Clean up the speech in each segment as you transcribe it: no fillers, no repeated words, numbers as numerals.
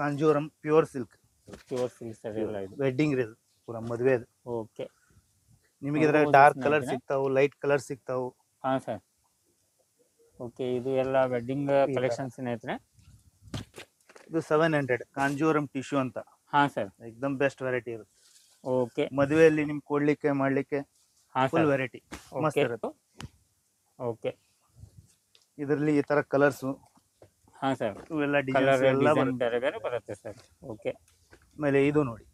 ಕಾಂಜೂರಂ pure silk, pure silk sir ಎಲ್ಲ ಇದು. Wedding ರೇಸ್ ಪೂರ ಮದುವೆದು. ಓಕೆ. ನಿಮಗೆ ಇದ್ರಾಗ ಡಾರ್ಕ್ ಕಲರ್ ಸಿಗ್ತಾವು, ಲೈಟ್ ಕಲರ್ ಸಿಗ್ತಾವು. ಹಾಂ ಸರ್. ಓಕೆ, ಇದು ಎಲ್ಲ ವೆಡ್ಡಿಂಗ್ ಕಲೆಕ್ಷನ್ ಸ್ನೇಹಿತರೆ. ಇದು 700 ಕಾಂಜೂರಂ ಟಿಶ್ಯೂ ಅಂತ. ಹಾಂ ಸರ್. ಎಕ್ದಮ್ ಬೆಸ್ಟ್ ವೆರೈಟಿ ಇದು. ಓಕೆ. ಮದುವೆಯಲ್ಲಿ ನಿಮ್ಗೆ ಕೊಡ್ಲಿಕ್ಕೆ ಮಾಡ್ಲಿಕ್ಕೆ ಹಾಂ ಫುಲ್ ಸರ್. ವೆರೈಟಿ ಮಸ್ತ್ ಇರುತ್ತೆ. ಓಕೆ. ಇದರಲ್ಲಿ ಈ ತರ ಕಲರ್ಸ್. ಹಾಂ ಸರ್. ಇವೆಲ್ಲ ಕಲರ್ ಡಿಸೈನ್ಸ್ ಎಲ್ಲ ಡಿಸೈನ್ ಬೇರೆ ಬೇರೆ ಬರುತ್ತೆ ಸರ್. ಓಕೆ. ಆಮೇಲೆ ಇದು ನೋಡಿ,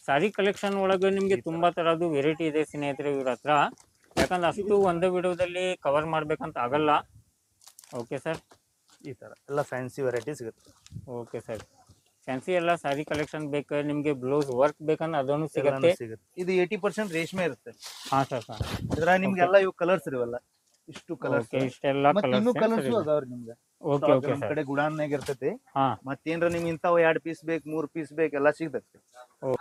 ಸಾರಿ ಕಲೆಕ್ಷನ್ ಒಳಗೆ ನಿಮಗೆ ತುಂಬಾ ತರದ್ದು ವೆರೈಟಿ ಇದೆ ಸ್ನೇಹಿತರೆ ಇವ್ರ ಹತ್ರ. ಯಾಕಂದ್ರೆ ಅಷ್ಟು ಒಂದೇ ವಿಡಿಯೋದಲ್ಲಿ ಕವರ್ ಮಾಡ್ಬೇಕಂತ ಆಗಲ್ಲ. Okay sir. ಈ ತರ ಎಲ್ಲ ಫ್ಯಾನ್ಸಿ ವೆರೈಟಿ ಸಿಗುತ್ತೆ. Okay sir. ಫ್ಯಾನ್ಸಿ ಎಲ್ಲ ಸಾರಿ ಕಲೆಕ್ಷನ್ ಬೇಕು ನಿಮಗೆ, ಬ್ಲೌಸ್ ವರ್ಕ್ ಬೇಕಂದ್ರೆ ಅದನ್ನು ಸಿಗುತ್ತೆ. ಇದು 80% ರೇಷ್ಮೆ ಇರುತ್ತೆ. ಹಾಂ ಸರ್. ಇದ್ರಾಗ ನಿಮ್ಗೆ ಎಲ್ಲ ಇವು ಕಲರ್ಸ್ ಇರುವಲ್ಲ, ಇಷ್ಟು ಕಲರ್ಸ್. ಓಕೆ, ಇಷ್ಟೆಲ್ಲ ಇನ್ನೂ ಕಲರ್ಸ್ ಕಲರ್ಸ್ ಅದಾವ್ರಿ ನಿಮ್ಗೆ. ಓಕೆ ಓಕೆ ನಮ್ ಸರ್. ಕಡೆ ಗುಡಾನ್ಯಾಗ ಇರ್ತೈತಿ. ಹಾಂ. ಮತ್ತೇನ್ರ ನಿಮ್ಗೆ ಇಂಥವು 2 ಪೀಸ್ ಬೇಕು, 3 ಪೀಸ್ ಬೇಕು, ಎಲ್ಲ ಸಿಗ್ತೈತಿ.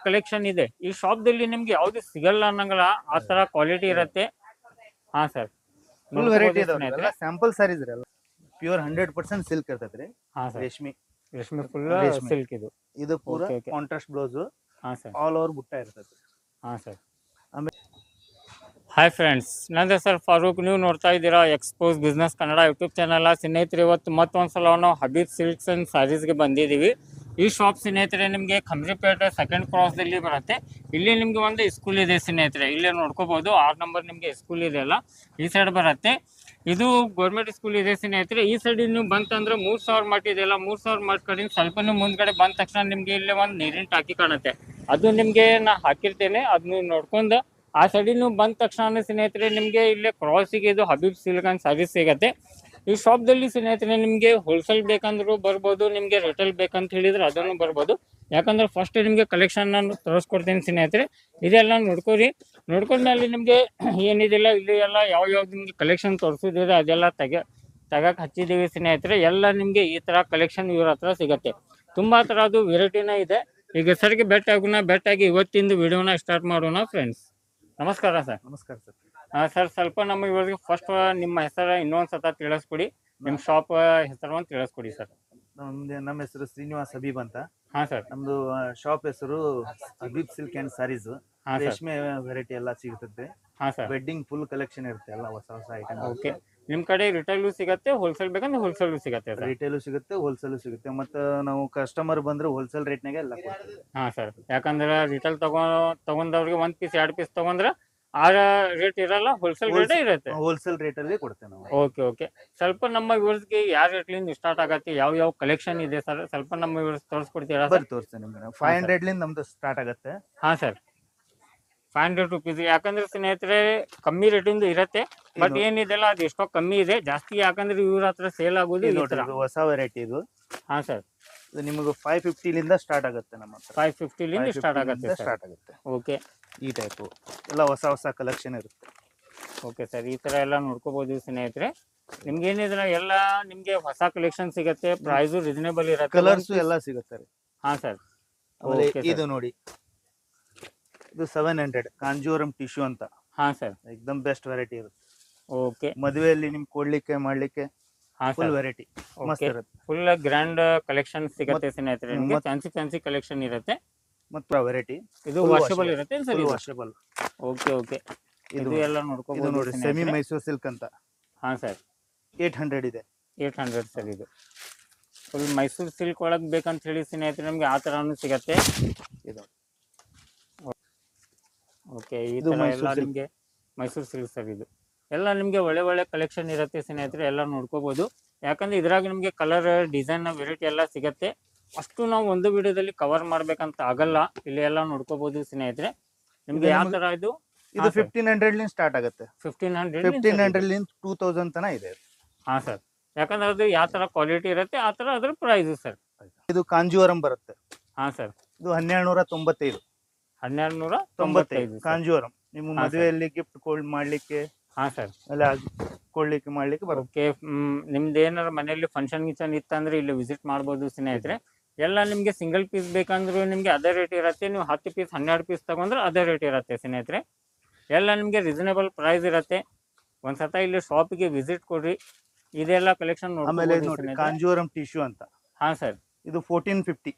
ಕಲೆಕ್ಷನ್ ಇದೆ ಈ ಶಾಪ್ದಲ್ಲಿ, ನಿಮ್ಗೆ ಯಾವ್ದು ಸಿಗಲ್ಲ ಅನ್ನಂಗಲ್ಲ ಆ ತರ ಕ್ವಾಲಿಟಿ ಇರುತ್ತೆ. ಹಾಂ ಸರ್. ಫುಲ್ ವೆರೈಟಿ ಇದಾವೆ. ಸ್ಯಾಂಪಲ್ ಸಾರೀಸ್ ರೀ, ಎಲ್ಲ ಪ್ಯೂರ್ 100% ಸಿಲ್ಕ್ ಇರ್ತೈತ್ರಿ. ಹಾಂ ಸರ್. ರೇಷ್ಮೆ ಫುಲ್ ಸಿಲ್ಕ್ ಇದು. ಇದು ಪೂರ ಕಾಂಟ್ರಾಸ್ಟ್ ಬ್ಲೌಸ್. ಹಾಂ ಸರ್. ಆಲ್ ಓವರ್ ಬುಟ್ಟ ಇರ್ತೈತಿ. ಹಾಂ ಸರ್. ಆಮೇಲೆ ಹಾಯ್ ಫ್ರೆಂಡ್ಸ್, ನಂದೇ ಸರ್ ಫಾರೂಕ್. ನೀವು ನೋಡ್ತಾ ಇದ್ದೀರಾ expose business Kannada YouTube channel. ಸ್ನೇಹಿತರೆ, ಇವತ್ತು ಮತ್ತೊಂದ್ಸಲ ನಾವು ಹಬೀಬ್ ಸಿಲ್ಕ್ಸ್ ಆ್ಯಂಡ್ ಸ್ಯಾರೀಸ್ಗೆ ಬಂದಿದ್ದೀವಿ. ಈ ಶಾಪ್ ಸ್ನೇಹಿತರೆ ನಿಮಗೆ ಖಮ್ರಿಪೇಟೆ 2nd ಕ್ರಾಸ್ದಲ್ಲಿ ಬರುತ್ತೆ. ಇಲ್ಲಿ ನಿಮಗೆ ಒಂದು ಸ್ಕೂಲ್ ಇದೆ ಸ್ನೇಹಿತರೆ, ಇಲ್ಲೇ ನೋಡ್ಕೋಬಹುದು. 6 ನಂಬರ್ ನಿಮಗೆ ಸ್ಕೂಲ್ ಇದೆ ಅಲ್ಲ, ಈ ಸೈಡ್ ಬರುತ್ತೆ. ಇದು ಗೌರ್ಮೆಂಟ್ ಸ್ಕೂಲ್ ಇದೆ ಸ್ನೇಹಿತರೆ. ಈ ಸೈಡ್ ನೀವು ಬಂತಂದ್ರೆ 3000 ಮಟ್ಟ ಇದೆಯಲ್ಲ, 3000 ಮಟ್ಟ ಕಡೆ ಸ್ವಲ್ಪ ಮುಂದ್ಗಡೆ ಬಂದ ತಕ್ಷಣ ನಿಮಗೆ ಇಲ್ಲಿ ಒಂದು ನೀರಿನ ಟಾಕಿ ಕಾಣುತ್ತೆ. ಅದು ನಿಮಗೆ ನಾ ಹಾಕಿರ್ತೇನೆ, ಅದನ್ನ ನೋಡ್ಕೊಂಡು ಆ ಸೈಡಿಗೆ ನೀವು ಬಂದ ತಕ್ಷಣ ಸ್ನೇಹಿತರೆ ನಿಮಗೆ ಇಲ್ಲೇ ಕ್ರಾಸಿಗೆ ಇದು ಹಬೀಬ್ ಸಿಲ್ಕ್ ಆ್ಯಂಡ್ ಸ್ಯಾರೀಸ್ ಸಿಗುತ್ತೆ. ಈ ಶಾಪ್ದಲ್ಲಿ ಸ್ನೇಹಿತರೆ ನಿಮಗೆ ಹೋಲ್ಸೇಲ್ ಬೇಕಂದ್ರೂ ಬರ್ಬೋದು, ನಿಮಗೆ ರಿಟೇಲ್ ಬೇಕಂತ ಹೇಳಿದ್ರೆ ಅದನ್ನು ಬರ್ಬೋದು. ಯಾಕಂದ್ರೆ ಫಸ್ಟ್ ನಿಮಗೆ ಕಲೆಕ್ಷನ್ ನಾನು ತೋರಿಸ್ಕೊಡ್ತೀನಿ ಸ್ನೇಹಿತರೆ. ಇದೆಲ್ಲ ನೋಡ್ಕೊರಿ. ನೋಡ್ಕೊಂಡ್ಮೇಲೆ ನಿಮಗೆ ಏನಿದೆಲ್ಲ ಇಲ್ಲಿ ಎಲ್ಲ ಯಾವ್ದು ನಿಮಗೆ ಕಲೆಕ್ಷನ್ ತೋರಿಸೋದಿದೆ ಅದೆಲ್ಲ ತೆಗಕ್ಕೆ ಹಚ್ಚಿದ್ದೀವಿ ಸ್ನೇಹಿತರೆ. ಎಲ್ಲ ನಿಮಗೆ ಈ ಥರ ಕಲೆಕ್ಷನ್ ಇವ್ರ ಹತ್ರ ಸಿಗುತ್ತೆ. ತುಂಬ ಥರದ್ದು ವೆರೈಟಿನೇ ಇದೆ. ಈಗ ಹೆಸರಿಗೆ ಬೆಟ್ಟಾಗಿ ಇವತ್ತಿಂದು ವಿಡಿಯೋನ ಸ್ಟಾರ್ಟ್ ಮಾಡೋಣ ಫ್ರೆಂಡ್ಸ್. ನಮಸ್ಕಾರ ಸರ್. ನಮಸ್ಕಾರ ಸರ್. ಸರ್, ಸ್ವಲ್ಪ ನಮ್ಮ ಇವರಿಗೆ ಫಸ್ಟ್ ನಿಮ್ಮ ಹೆಸರು ಇನ್ನೊಂದು ಸತ ತಿಳಿಸ್ಕೊಡಿ, ನಿಮ್ಮ ಶಾಪ್ ಹೆಸರು ತಿಳಿಸ್ಕೊಡಿ ಸರ್. ನಮ್ಮ ಹೆಸರು ಶ್ರೀನಿವಾಸ್ ಹಬೀಬ್ ಅಂತ. ಹಾಂ ಸರ್. ನಮ್ದು ಶಾಪ್ ಹೆಸರು ಹಬೀಬ್ ಸಿಲ್ಕ್ ಆ್ಯಂಡ್ ಸ್ಯಾರೀಸ್. ರೇಷ್ಮೆ ವೆರೈಟಿ ಎಲ್ಲ ಸಿಗುತ್ತೆ. ಹಾಂ ಸರ್. ವೆಡ್ಡಿಂಗ್ ಫುಲ್ ಕಲೆಕ್ಷನ್ ಇರುತ್ತೆ, ಎಲ್ಲ ಹೊಸ ಹೊಸ ಐಟಮ್. ಓಕೆ. ನಿಮ್ಮ ಕಡೆ ರಿಟೇಲು ಸಿಗುತ್ತೆ, ಹೋಲ್ಸೇಲ್ ಬೇಕಂದ್ರೆ ಹೋಲ್ಸೇಲು ಸಿಗುತ್ತೆ ಸರ್. ರಿಟೇಲು ಸಿಗುತ್ತೆ, ಹೋಲ್ಸೇಲು ಸಿಗುತ್ತೆ. ಮತ್ತು ನಾವು ಕಸ್ಟಮರ್ ಬಂದ್ರೆ ಹೋಲ್ಸೇಲ್ ರೇಟ್ನಾಗೆ ಎಲ್ಲ ಕೊಡ್ತೀವಿ. ಹಾಂ ಸರ್. ಯಾಕಂದ್ರೆ ರಿಟೇಲ್ ತಗೊಂಡವ್ರಿಗೆ 1 ಪೀಸ್ 2 ಪೀಸ್ ತಗೊಂಡ್ರೆ ಆ ರೇಟ್ ಇರಲ್ಲ, ಹೋಲ್ಸೇಲ್ ರೇಟೇ ಇರುತ್ತೆ. ಹೋಲ್ಸೇಲ್ ರೇಟಲ್ಲಿ ಕೊಡ್ತೇವೆ ನಾವು. Okay okay. ಸ್ವಲ್ಪ ನಮ್ಮ ವ್ಯೂವರ್ಸ್ಗೆ ಯಾವ ರೇಟ್ಲಿಂದ ಸ್ಟಾರ್ಟ್ ಆಗುತ್ತೆ, ಯಾವ ಕಲೆಕ್ಷನ್ ಇದೆ ಸರ್, ಸ್ವಲ್ಪ ನಮ್ಮ ವ್ಯೂವರ್ಸ್ ತೋರಿಸ್ಕೊಡ್ತೀರಾ ಸರ್? ತೋರಿಸ್ತೇನೆ ನಿಮ್ಗೆ. 500 ನಮ್ದು ಸ್ಟಾರ್ಟ್ ಆಗುತ್ತೆ. ಹಾಂ ಸರ್. 500 ರೂಪೀಸ್. ಯಾಕಂದ್ರೆ ಸ್ನೇಹಿತರೆ ಕಮ್ಮಿ ರೇಟಿಂದ ಇರುತ್ತೆ, ಬಟ್ ಏನಿದೆಲ್ಲ ಅದು ಎಷ್ಟೋ ಕಮ್ಮಿ ಇದೆ, ಜಾಸ್ತಿ ಯಾಕಂದ್ರೆ ಇವ್ರ ಹತ್ರ ಸೇಲ್ ಆಗೋದು ಹೊಸ ವೆರೈಟಿ ಇದು. ಹಾಂ ಸರ್. ಇದು ನಿಮಗೆ 550 ಸ್ಟಾರ್ಟ್ ಆಗುತ್ತೆ. ನಮ್ಮ ಹತ್ರ 550 ಸ್ಟಾರ್ಟ್ ಆಗುತ್ತೆ. ಓಕೆ. ಈ ಟೈಪು ಎಲ್ಲ ಹೊಸ ಹೊಸ ಕಲೆಕ್ಷನ್ ಇರುತ್ತೆ. Okay sir. ಈ ಥರ ಎಲ್ಲ ನೋಡ್ಕೋಬಹುದು ಸ್ನೇಹಿತರೆ. ನಿಮ್ಗೆ ಏನಿದ್ರೆ ಎಲ್ಲ ನಿಮಗೆ ಹೊಸ ಕಲೆಕ್ಷನ್ ಸಿಗುತ್ತೆ, ಪ್ರೈಸು ರೀಸನೇಬಲ್ ಇರುತ್ತೆ, ಕಲರ್ಸು ಎಲ್ಲ ಸಿಗುತ್ತೆ ರೀ. ಹಾಂ ಸರ್. ಇದು ನೋಡಿ, ಇದು 700 ಕಾಂಜೂರಂ ಟಿಶ್ಯೂ ಅಂತ. ಹಾಂ ಸರ್. ಎಕ್ದಮ್ ಬೆಸ್ಟ್ ವೆರೈಟಿ ಇರುತ್ತೆ. ಓಕೆ. ಮದುವೆಯಲ್ಲಿ ನಿಮ್ಗೆ ಕೊಡ್ಲಿಕ್ಕೆ ಮಾಡ್ಲಿಕ್ಕೆ ಫುಲ್ ವೆರೈಟಿ ಮಸ್ತ್ ಇರುತ್ತೆ. ಫುಲ್ ಗ್ರ್ಯಾಂಡ್ ಕಲೆಕ್ಷನ್ ಸಿಗುತ್ತೆ ಸ್ನೇಹಿತರೆ. ನಿಮಗೆ ಫ್ಯಾನ್ಸಿ ಕಲೆಕ್ಷನ್ ಇರುತ್ತೆ ಮತ್ತೆ ವೆರೈಟಿ. ಇದು ವಾಷಬಲ್ ಇರುತ್ತೆ ಸರ್. ವಾಷಬಲ್. Okay okay. ಇದು ಎಲ್ಲ ನೋಡ್ಕೋಬಹುದು ನೋಡಿ, ಸೆಮಿ ಮೈಸೂರು ಸಿಲ್ಕ್ ಅಂತ. ಹಾಂ ಸರ್. 800 ಇದೆ. 800 ಸರ್. ಇದು ಫುಲ್ ಮೈಸೂರು ಸಿಲ್ಕ್ ಒಳಗೆ ಬೇಕಂತ ಹೇಳಿ ಸ್ನೇಹಿತರೆ ನಿಮಗೆ ಆ ಥರನೂ ಸಿಗತ್ತೆ. ಇದು ಓಕೆ. ಈ ಥರ ಎಲ್ಲ ನಿಮಗೆ ಮೈಸೂರು ಸಿಲ್ಕ್ ಸರ್. ಇದು ಎಲ್ಲ ನಿಮಗೆ ಒಳ್ಳೆ ಕಲೆಕ್ಷನ್ ಇರುತ್ತೆ ಸ್ನೇಹಿತರೆ, ಎಲ್ಲ ನೋಡ್ಕೋಬಹುದು. ಯಾಕಂದ್ರೆ ಇದ್ರಾಗ ನಿಮಗೆ ಕಲರ್ ಡಿಸೈನ್ ವೆರೈಟಿ ಎಲ್ಲ ಸಿಗುತ್ತೆ. ಅಷ್ಟು ನಾವು ಒಂದು ವಿಡಿಯೋದಲ್ಲಿ ಕವರ್ ಮಾಡ್ಬೇಕಂತ ಆಗಲ್ಲ. ಇಲ್ಲಿ ಎಲ್ಲ ನೋಡ್ಕೋಬಹುದು ಸ್ನೇಹಿತರೆ. ನಿಮ್ಗೆ ಯಾವ ತರ ಇದು 1500 ಸ್ಟಾರ್ಟ್ ಆಗುತ್ತೆ. 1500 2000 ತನ ಇದೆ. ಹಾಂ ಸರ್. ಯಾಕಂದ್ರೆ ಅದು ಯಾವ ತರ ಕ್ವಾಲಿಟಿ ಇರುತ್ತೆ ಆ ತರ ಅದ್ರ ಪ್ರೈಸ್ ಸರ್. ಇದು ಕಾಂಜೂರಂ ಬರುತ್ತೆ. ಹಾಂ ಸರ್. ಇದು 1295. 1295 ಕಾಂಜೂರಂ. ನಿಮ್ಮ ಮದುವೆಯಲ್ಲಿ ಗಿಫ್ಟ್ ಮಾಡ್ಲಿಕ್ಕೆ. ಹಾಂ ಸರ್. ಅಲ್ಲ ಕೊಡ್ಲಿಕ್ಕೆ ಮಾಡ್ಲಿಕ್ಕೆ ಬರುತ್ತೆ. ನಿಮ್ದು ಏನಾರ ಮನೆಯಲ್ಲಿ ಫಂಕ್ಷನ್ ಗಿಂಕ್ಷನ್ ಇತ್ತಂದ್ರೆ ಇಲ್ಲಿ ವಿಸಿಟ್ ಮಾಡ್ಬೋದು ಸ್ನೇಹಿತರೆ. ಎಲ್ಲ ನಿಮಗೆ ಸಿಂಗಲ್ ಪೀಸ್ ಬೇಕಂದ್ರೂ ನಿಮಗೆ ಅದೇ ರೇಟ್ ಇರುತ್ತೆ. ನೀವು 10 ಪೀಸ್ 12 ಪೀಸ್ ತಗೊಂಡ್ರೆ ಅದೇ ರೇಟ್ ಇರುತ್ತೆ ಸ್ನೇಹಿತರೆ. ಎಲ್ಲ ನಿಮಗೆ ರೀಸನೇಬಲ್ ಪ್ರೈಸ್ ಇರುತ್ತೆ. ಒಂದ್ಸತ ಇಲ್ಲಿ ಶಾಪಿಗೆ ವಿಸಿಟ್ ಕೊಡ್ರಿ, ಇದೆಲ್ಲ ಕಲೆಕ್ಷನ್ ನೋಡಿ. ಕಾಂಜೂರಂ ಟಿಶ್ಯೂ ಅಂತ. ಹಾಂ ಸರ್. ಇದು 1450.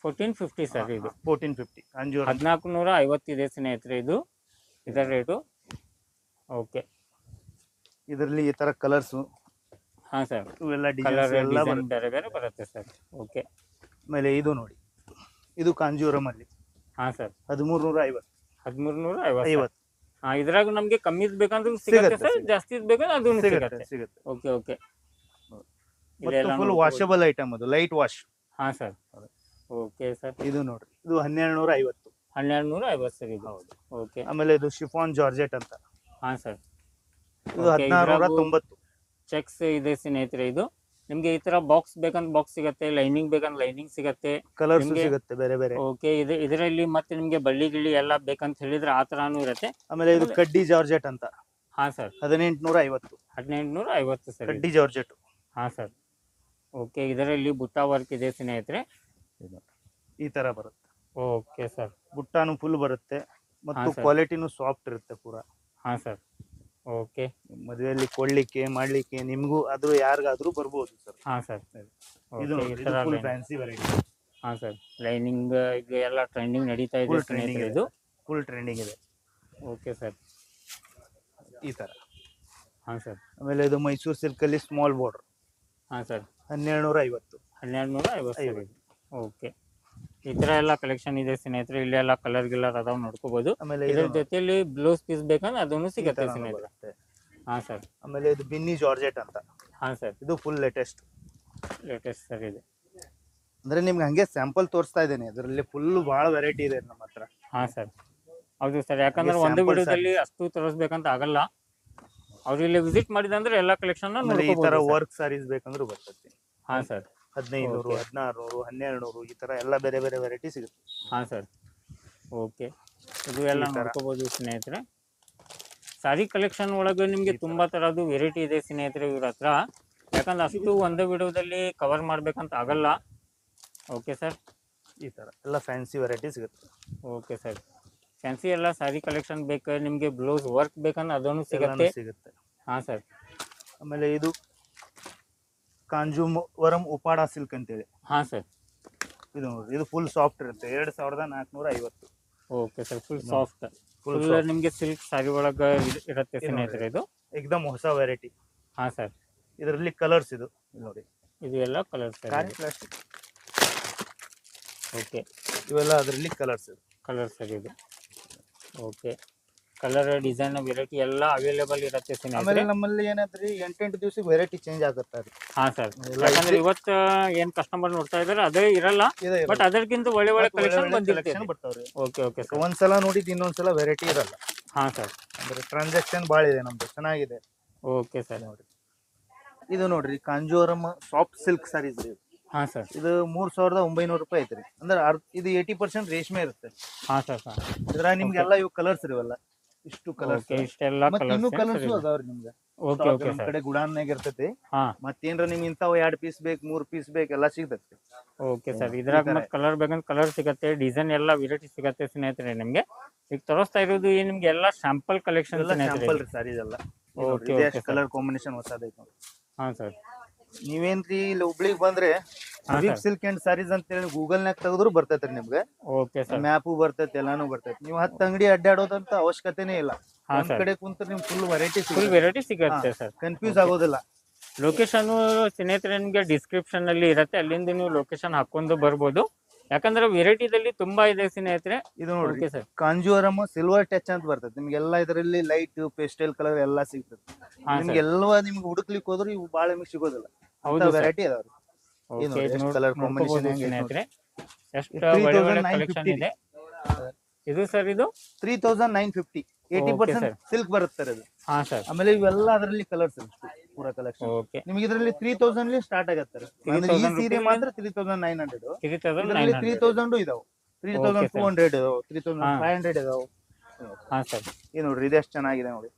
1450 ಸರ್ ಇದು. 1450 ಕಾಂಜೂರಮ್. 1450 ಇದೆ ಸ್ನೇಹಿತರೆ ಇದು ಇದರ ರೇಟು. ಓಕೆ, ಇದರಲ್ಲಿ ಈ ತರ ಕಲರ್ಸ್ ಹಾಂ ಸರ್, ಇವೆಲ್ಲ ಕಲರ್ ಡಿಸೈನ್ಸ್ ಎಲ್ಲ ಡಿಸೈನ್ ಬರುತ್ತೆ. ಬೇರೆ ಬೇರೆ ಬರುತ್ತೆ ಸರ್. ಓಕೆ, ಆಮೇಲೆ ಇದು ನೋಡಿ, ಇದು ಕಾಂಜೂರಮ್ ಅಲ್ಲಿ ಹಾಂ ಸರ್, 1350. 1350. ಹಾಂ, ಇದ್ರಾಗ ನಮಗೆ ಕಮ್ಮಿ ಬೇಕಂದ್ರೂ ಸಿಗುತ್ತೆ ಸಿಗುತ್ತೆ, ಸರ್, ಸಿಗುತ್ತೆ. ಜಾಸ್ತಿ ಬೇಕಂದ್ರೆ ಅದೂ ಸಿಗುತ್ತೆ ಸಿಗುತ್ತೆ. ಸಿಗುತ್ತೆ. ಓಕೆ ಓಕೆ, ಮತ್ತು ಫುಲ್ ವಾಷಬಲ್ ಐಟಮ್, ಅದು ಲೈಟ್ ವಾಶ್. ಹಾಂ ಸರ್. ಓಕೆ ಸರ್, ಇದು ನೋಡ್ರಿ, ಇದು 1250. 1250 ಸರ್ ಇದು. ಹೌದು. ಓಕೆ, ಆಮೇಲೆ ಇದು ಶಿಫಾನ್ ಜಾರ್ಜೆಟ್ ಅಂತ, ಹಾಂ ಸರ್. ಇದು 1690. ಚೆಕ್ಸ್ ಇದೆ ಸ್ನೇಹಿತರೆ ಇದು. ನಿಮಗೆ ಈ ತರ ಬಾಕ್ಸ್ ಬೇಕಂದ್ರೆ ಬಾಕ್ಸ್ ಸಿಗುತ್ತೆ, ಲೈನಿಂಗ್ ಬೇಕಂದ್ರೆ ಲೈನಿಂಗ್ ಸಿಗುತ್ತೆ, ಕಲರ್ಸ್ ನಿಮ್ಗೆ- ಸಿಗುತ್ತೆ ಬೇರೆ ಬೇರೆ. ಓಕೆ, ಇದರಲ್ಲಿ ಮತ್ತೆ ನಿಮಗೆ ಬಳ್ಳಿ ಗಿಳಿ ಎಲ್ಲ ಬೇಕಂತ ಹೇಳಿದ್ರೆ ಆ ತರಾನು ಇರುತ್ತೆ. ಆಮೇಲೆ ಇದು ಕಡ್ಡಿ ಜಾರ್ಜೆಟ್ ಅಂತ, ಹಾಂ ಸರ್, 1850. 1850 ಸರ್. ಕಡ್ಡಿ ಜಾರ್ಜೆಟ್. ಹಾಂ ಸರ್. ಓಕೆ, ಇದರಲ್ಲಿ ಬುಟ್ಟ ವರ್ಕ್ ಇದೆ ಸ್ನೇಹಿತರೆ. ಈ ತರ ಬರುತ್ತೆ. Okay sir. ಬುಟ್ಟಾನು ಫುಲ್ ಬರುತ್ತೆ ಮತ್ತು ಹಾ, ಸರ್. ಕ್ವಾಲಿಟಿನೂ ಸಾಫ್ಟ್ ಇರುತ್ತೆ ಪೂರಾ. ಹಾಂ ಸರ್. ಓಕೆ, ಮದುವೆಯಲ್ಲಿ ಕೊಡ್ಲಿಕ್ಕೆ ಮಾಡ್ಲಿಕ್ಕೆ ನಿಮ್ಗೂ ಅದು ಯಾರಿಗಾದ್ರೂ ಬರ್ಬೋದು ಸರ್. ಹಾಂ ಸರ್. ಇದು ಓಕೆ, ಈ ತರ ಫುಲ್ ಫ್ಯಾನ್ಸಿ ವೆರೈಟಿ, ಹಾಂ ಸರ್, ಲೈನಿಂಗ್ ಈಗ ಎಲ್ಲ ಟ್ರೆಂಡಿಂಗ್ ನಡೀತಾ ಇದೆ ಫುಲ್ ಟ್ರೆಂಡಿಂಗ್ ಸ್ನೇಹಿತರೆ ಇದೆ. ಇದು. ಫುಲ್ ಟ್ರೆಂಡಿಂಗ್ ಇದೆ ಓಕೆ ಸರ್. ಈ ತರ. ಹಾಂ ಸರ್. ಆಮೇಲೆ ಇದು ಮೈಸೂರು ಸಿಲ್ಕ್ ಅಲ್ಲಿ ಸ್ಮಾಲ್ ಬಾರ್ಡರ್, ಹಾಂ ಸರ್, 1250. 1250 ಸರ್ ಇದು. ಓಕೆ, ಈ ತರ ಎಲ್ಲ ಕಲೆಕ್ಷನ್ ಇದೆ ಸ್ನೇಹಿತರೆ. ಇಲ್ಲಿ ಎಲ್ಲ ಕಲರ್ ಗಿಲ್ಲರ್ ಅದಾವ ನೋಡ್ಕೋಬಹುದು. ಆಮೇಲೆ ಇದ್ರ ಇದು ಜೊತೆಲಿ ಬ್ಲೌಸ್ ಪೀಸ್ ಬೇಕಂದ್ರೆ ಅದನ್ನು ಈ ಸಿಗುತ್ತೆ ತರನೂ ಸ್ನೇಹಿತರೆ. ಬರುತ್ತೆ. ಹಾಂ ಸರ್. ಆಮೇಲೆ ಇದು ಬಿನ್ನಿ ಜಾರ್ಜೆಟ್ ಅಂತ, ಹಾಂ ಸರ್, ಇದು ಫುಲ್ ಲೇಟೆಸ್ಟ್. ಲೇಟೆಸ್ಟ್ ಸರ್ ಇದು. ಅಂದ್ರೆ ನಿಮ್ಗೆ ಹಂಗೆ ಸ್ಯಾಂಪಲ್ ತೋರಿಸ್ತಾ ಇದ್ದೇನೆ, ಇದರಲ್ಲಿ ಫುಲ್ ಬಹಳ ವೆರೈಟಿ ಇದೆ ನಮ್ಮ ಹತ್ರ. ಹಾಂ ಸರ್, ಹೌದು ಸರ್, ಯಾಕಂದ್ರೆ ಹಾಗೆ ಒಂದು sample ವಿಡಿಯೋದಲ್ಲಿ ಅಷ್ಟು ತೋರಿಸ್ಬೇಕಂತ ಆಗಲ್ಲ. ಅವ್ರು ಇಲ್ಲಿ ವಿಸಿಟ್ ಮಾಡಿದಂದ್ರೆ ಎಲ್ಲ ಕಲೆಕ್ಷನ್ ಆಮೇಲೆ ಈ ತರ ನೋಡ್ಕೋಬಹುದು. ವರ್ಕ್ ಸಾರೀಸ್ ಬೇಕಂದ್ರೂ ಬರ್ತೈತಿ. ಹಾಂ ಸರ್. 1500, Okay. 1600, 1200 ಈ ತರ ಎಲ್ಲ ಬೇರೆ ಬೇರೆ ವೆರೈಟಿ ಸಿಗುತ್ತೆ. ಹಾಂ ಸರ್. ಓಕೆ, ಇದು ಎಲ್ಲ ಈ ತರ. ನೋಡ್ಕೋಬಹುದು ಸ್ನೇಹಿತರೆ. ಸಾರಿ ಕಲೆಕ್ಷನ್ ಒಳಗೆ ನಿಮಗೆ ತುಂಬಾ ತರದ್ದು ವೆರೈಟಿ ಇದೆ ಸ್ನೇಹಿತರೆ ಇವ್ರ ಹತ್ರ. ಯಾಕಂದ್ರೆ ಅಷ್ಟು ಒಂದೇ ವಿಡಿಯೋದಲ್ಲಿ ಕವರ್ ಮಾಡ್ಬೇಕಂತ ಆಗಲ್ಲ. Okay sir. ಈ ತರ ಎಲ್ಲ ಫ್ಯಾನ್ಸಿ ವೆರೈಟಿ ಸಿಗುತ್ತೆ. ಓಕೆ ಸರ್, ಫ್ಯಾನ್ಸಿ ಎಲ್ಲ ಸಾರಿ ಕಲೆಕ್ಷನ್ ಬೇಕು, ನಿಮಗೆ ಬ್ಲೌಸ್ ವರ್ಕ್ ಬೇಕಂದ್ರೆ ಅದನ್ನು ಎಲ್ಲಾನು ಸಿಗುತ್ತೆ. ಸಿಗುತ್ತೆ. ಹಾಂ ಸರ್. ಆಮೇಲೆ ಇದು ಕಾಂಜೂವರಂ ಉಪಾಡ ಸಿಲ್ಕ್ ಅಂತೇಳಿ, ಹಾಂ ಸರ್. ಇದು ನೋಡ್ರಿ, ಇದು ಫುಲ್ ಸಾಫ್ಟ್ ಇರುತ್ತೆ, 2450. Okay sir, full soft, full full ನಿಮಗೆ ಸಿಲ್ಕ್ ಸಾರಿ ಒಳಗೆ ಇರುತ್ತೆ ಇದು ಸ್ನೇಹಿತರೆ ಇದು. ಏಕದಮ್ ಹೊಸ ವೆರೈಟಿ. ಹಾಂ ಸರ್. ಇದರಲ್ಲಿ ಕಲರ್ಸ್ ಇದು ಇಲ್ಲಿ ನೋಡಿ, ಇದು ಎಲ್ಲ ಕಲರ್ ಸರ್. ಕಾರಿ ಪ್ಲಾಸ್ಟಿಕ್, ಓಕೆ, ಇವೆಲ್ಲ ಅದರಲ್ಲಿ ಕಲರ್ಸ್ ಇದು. ಕಲರ್ ಸರ್ ಇದು. ಓಕೆ, ಕಲರ್ ಡಿಸೈನ್ ವೆರೈಟಿ ಎಲ್ಲ ಅವೈಲೇಬಲ್ ಇರುತ್ತೆ ಆಮೇಲೆ ಸ್ನೇಹಿತರೆ. ನಮ್ಮಲ್ಲಿ ಏನಂದ್ರಿ 8 ದಿವಸಕ್ಕೆ ವೆರೈಟಿ ಚೇಂಜ್ ಆಗುತ್ತೆ. ಹಾಂ ಸರ್, ಎಲ್ಲ ಯಾಕಂದ್ರೆ ಇವತ್ತು ಏನ್ ಕಸ್ಟಮರ್ ನೋಡ್ತಾ ಇದಾರೆ ಅದೇ ಇರಲ್ಲ, ಇದೆ ಬಟ್ ಅದಕ್ಕಿಂತ ಒಳ್ಳೆ ಒಳ್ಳೆ ಕಲೆಕ್ಷನ್ ಬಂದಿರುತ್ತೆ. ಕಲೆಕ್ಷನ್ ಬರ್ತಾವ್ರಿ. Okay okay sir. ಒಂದ್ಸಲ ನೋಡಿದ್ ಇನ್ನೊಂದ್ಸಲ ವೆರೈಟಿ ಇರಲ್ಲ. ಹಾಂ ಸರ್. ಅಂದ್ರೆ ಟ್ರಾನ್ಸಾಕ್ಷನ್ ಭಾಳ ಇದೆ ನಮ್ದು, ಚೆನ್ನಾಗಿದೆ ಓಕೆ ಸರ್. ನೋಡಿ. ಇದು ನೋಡ್ರಿ ಕಾಂಜೂರಮ್ ಸಾಫ್ಟ್ ಸಿಲ್ಕ್ ಸಾರೀಸ್ ರೀ. ಹಾಂ ಸರ್. ಇದು 3900 ರೂಪಾಯಿ ಐತ್ರಿ. ಅಂದ್ರೆ ಇದು 80% ರೇಷ್ಮೆ ಇರುತ್ತೆ. ಹಾಂ ಸರ್. ಹಾಂ, ಇದ್ರಾಗ ನಿಮ್ಗೆಲ್ಲ ಇವು ಕಲರ್ಸ್ ಇರಲ್ಲ, ಇಷ್ಟು ಕಲರ್ಸ್. ಓಕೆ, ಇಷ್ಟೆಲ್ಲ ಮತ್ತೆ ಇನ್ನೂ ಕಲರ್ಸ್ ಕಲರ್ಸ್ ಅದಾವ್ರಿ ನಿಮ್ಗೆ. ಓಕೆ ಓಕೆ ನಮ್ ಸರ್. ಕಡೆ ಗುಡಾನ್ಯಾಗ ಇರ್ತೈತಿ. ಹಾಂ, ಮತ್ತೇನ್ರ ನಿಮ್ ಇಂತಾವ್ 2 ಪೀಸ್ ಬೇಕು, 3 ಪೀಸ್ ಬೇಕು, ಎಲ್ಲ ಸಿಗ್ತೈತಿ. Okay sir. ಇದ್ರಾಗ ಮತ್ತೆ ಕಲರ್ ಬೇಕಂದ್ರೆ ಕಲರ್ ಸಿಗತ್ತೆ, ಡಿಸೈನ್ ಎಲ್ಲ ವೆರೈಟಿ ಸಿಗತ್ತೆ ಸ್ನೇಹಿತರೆ ನಿಮಗೆ. ಈಗ ತೋರಿಸ್ತಾ ಇರೋದು ನಿಮ್ಗೆ ಎಲ್ಲ ಸ್ಯಾಂಪಲ್ ಕಲೆಕ್ಷನ್ ಎಲ್ಲ ಸ್ನೇಹಿತರೆ. ಸ್ಯಾಂಪಲ್ ಸಾರೀಸ್ ಎಲ್ಲ. ಓಕೆ ಓಕೆ ಕಲರ್ ಕಾಂಬಿನೇಷನ್ ಹೊಸದೈತಿ ನೋಡಿ. ಹಾಂ ಸರ್. ನೀವೇನ್ರಿ ಇಲ್ಲಿ ಹುಬ್ಳಿಗ್ ಬಂದ್ರೆ ಹಬೀಬ್ ಸಿಲ್ಕ್ ಅಂಡ್ ಸಾರೀಸ್ ಅಂತ ಹೇಳಿ ಗೂಗಲ್ ನಾಗ ತೆಗೆದ್ರು ಬರ್ತೈತ್ರಿ ನಿಮ್ಗೆ. Okay sir. ಮ್ಯಾಪು ಬರ್ತೈತಿ, ಎಲ್ಲಾನು ಬರ್ತೈತಿ. ನೀವು 10 ಅಂಗಡಿ ಅಡ್ಡಾಡೋದಂತ ಅವಶ್ಯಕತೆನೇ ಇಲ್ಲ. ಹಾಂ ಒಂದ್ ಸರ್, ಕಡೆ ಕುಂತ್ರೆ ನಿಮ್ ಫುಲ್ ವೆರೈಟಿ ಫುಲ್ ವೆರೈಟಿ ಸಿಗತ್ತೆ ಸರ್. ಕನ್ಫ್ಯೂಸ್ ಆಗೋದಿಲ್ಲ. ಲೊಕೇಶನ್ ಸ್ನೇಹಿತರೆ ನಿಮಗೆ ಡಿಸ್ಕ್ರಿಪ್ಷನ್ ಅಲ್ಲಿ ಇರುತ್ತೆ, ಅಲ್ಲಿಂದ ನೀವು ಲೊಕೇಶನ್ ಹಾಕೊಂಡು ಬರ್ಬೋದು. ಯಾಕಂದ್ರೆ ವೆರೈಟಿದಲ್ಲಿ ತುಂಬಾ ಇದೆ ಸ್ನೇಹಿತರೆ. ಇದು ನೋಡ್ರಿ, okay sir. Kanjeevaram silver touch ಅಂತ ಬರ್ತೈತಿ. ನಿಮ್ಗೆಲ್ಲ ಇದರಲ್ಲಿ ಲೈಟ್ ಪೇಸ್ಟಲ್ ಕಲರ್ ಎಲ್ಲ ಸಿಗ್ತದೆ. ಹಾಂ ಸರ್. ನಿಮ್ಗೆಲ್ಲ ನಿಮ್ಗೆ ಹುಡುಕ್ಲಿಕ್ಕೆ ಹೋದ್ರೆ ಇವು ಬಾಳ ನಿಮ್ಗೆ ಸಿಗೋದಿಲ್ಲ. ಹೌದು ಸರ್. ವೆರೈಟಿ ಅದಾವ್ರಿ. ಓಕೆ, ನೋಡಿ, ಇದು ಎಷ್ಟು colour ನೋಡ್ಕೋಬಹುದು combination ಹೆಂಗೆ ಸ್ನೇಹಿತರೆ. ಎಷ್ಟು 3950 ಒಳ್ಳೆ ಒಳ್ಳೆ ಕಲೆಕ್ಷನ್ ಇದೆ. ಇದು ಸರ್ ಇದು 3950, 80% ಸಿಲ್ಕ್ ಬರುತ್ತೆ ಅದು. ಹಾಂ ಸರ್. ಆಮೇಲೆ ಆಮೇಲೆ ಇವೆಲ್ಲ ಅದರಲ್ಲಿ ಕಲರ್ಸ್ ಪೂರಾ ಕಲೆಕ್ಷನ್. ಓಕೆ, ನಿಮ್ಗೆ ಇದರಲ್ಲಿ 3000 ಸ್ಟಾರ್ಟ್ ಆಗತ್ತೆ. ಅಂದ್ರೆ ಈ 3000 ಸೀರೆ ಮಾತ್ರ 3900. 3900. 3000 ಇದಾವೆ, 3200 ಇದಾವೆ, 3500 ಇದಾವೆ. ಹಾಂ ಸರ್. ಇದು ನೋಡ್ರಿ, ಇದೆಷ್ಟು ಚೆನ್ನಾಗಿದೆ ನೋಡಿ.